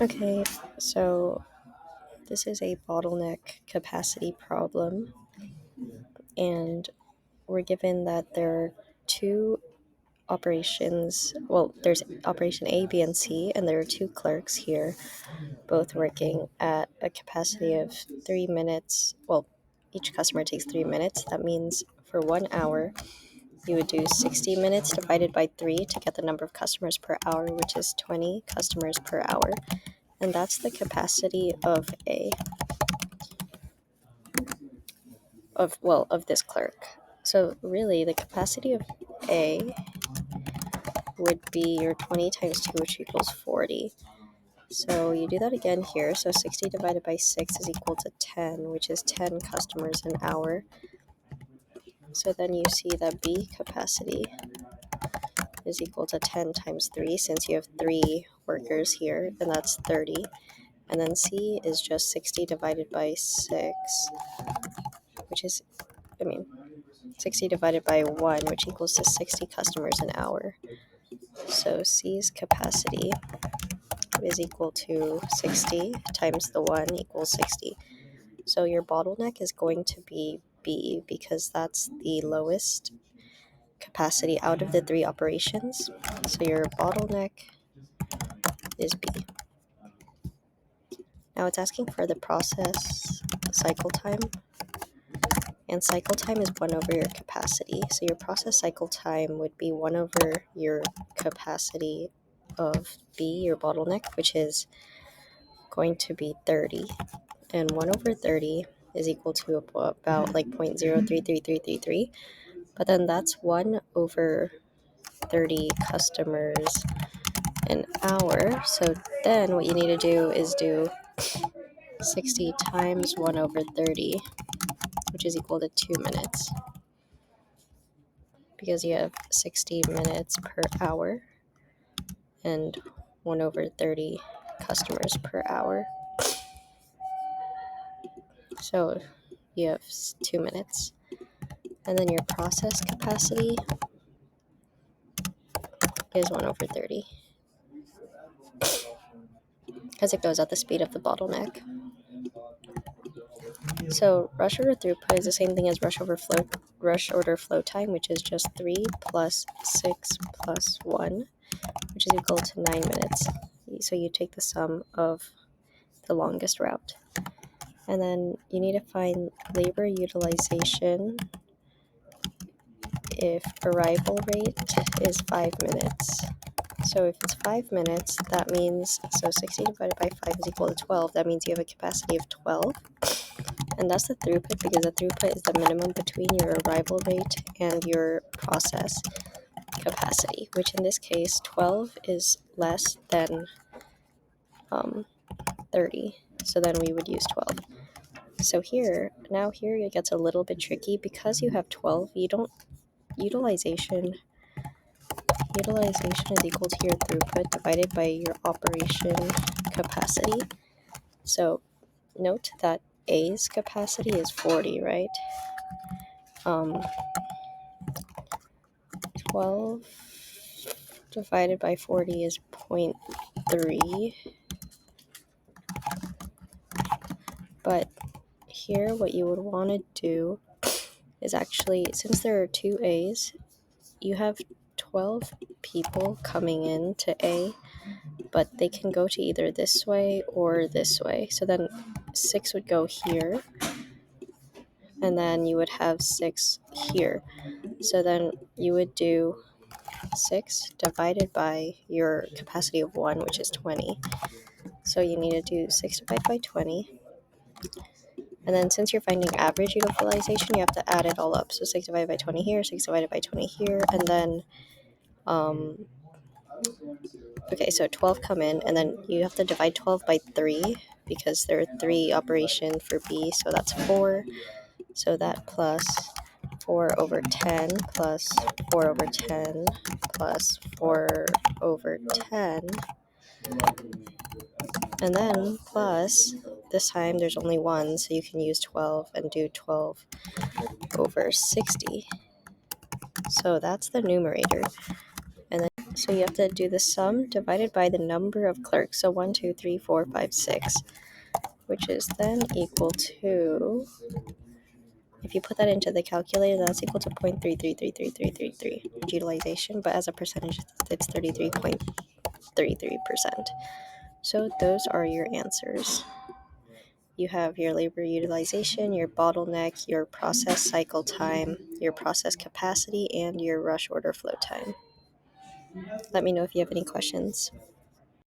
Okay, so this is a bottleneck capacity problem, and we're given that there are two operations. Well, there's operation A, B, and C, and there are two clerks here, both working at a capacity of 3 minutes. Well, each customer takes 3 minutes. That means for 1 hour, you would do 60 minutes divided by 3 to get the number of customers per hour, which is 20 customers per hour. And that's the capacity of of this clerk. So really the capacity of A would be your 20 times 2, which equals 40. So you do that again here. So 60 divided by 6 is equal to 10, which is 10 customers an hour. So then you see that B capacity is equal to 10 times 3, since you have 3 workers here, and that's 30. And then C is just 60 divided by 6, which is, 60 divided by 1, which equals to 60 customers an hour. So C's capacity is equal to 60 times the 1 equals 60. So your bottleneck is going to be B, because that's the lowest capacity out of the 3 operations. So your bottleneck is B. Now it's asking for the process cycle time, and cycle time is 1 over your capacity. So your process cycle time would be 1 over your capacity of B, your bottleneck, which is going to be 30. And 1 over 30 is equal to about like 0.033333. But then that's 1 over 30 customers an hour. So then what you need to do is do 60 times 1 over 30, which is equal to 2 minutes, because you have 60 minutes per hour and 1 over 30 customers per hour. So you have 2 minutes. And then your process capacity is 1 over 30, because it goes at the speed of the bottleneck. So rush order throughput is the same thing as rush order flow time, which is just 3 plus 6 plus 1, which is equal to 9 minutes. So you take the sum of the longest route. And then you need to find labor utilization if arrival rate is 5 minutes. So if it's 5 minutes, that means, so 60 divided by 5 is equal to 12. That means you have a capacity of 12. And that's the throughput, because the throughput is the minimum between your arrival rate and your process capacity, which in this case, 12 is less than 30. So then we would use 12. So here it gets a little bit tricky, because you have 12, you don't, utilization is equal to your throughput divided by your operation capacity. So note that A's capacity is 40, right? 12 divided by 40 is 0.3. But here what you would want to do is actually, since there are 2 A's, you have 12 people coming in to A, but they can go to either this way or this way. So then 6 would go here, and then you would have 6 here. So then you would do 6 divided by your capacity of 1, which is 20. So you need to do 6 divided by 20. And then since you're finding average utilization, you have to add it all up. So 6 divided by 20 here, 6 divided by 20 here, and then, okay, so 12 come in, and then you have to divide 12 by 3, because there are 3 operation for B, so that's 4. So that plus 4 over 10 plus 4 over 10 plus 4 over 10. And then plus, this time there's only 1, so you can use 12 and do 12 over 60. So that's the numerator. And then So you have to do the sum divided by the number of clerks. So 1, 2, 3, 4, 5, 6, which is then equal to, if you put that into the calculator, that's equal to 0.33333333 utilization, but as a percentage, it's 33.33%. So those are your answers. You have your labor utilization, your bottleneck, your process cycle time, your process capacity, and your rush order flow time. Let me know if you have any questions.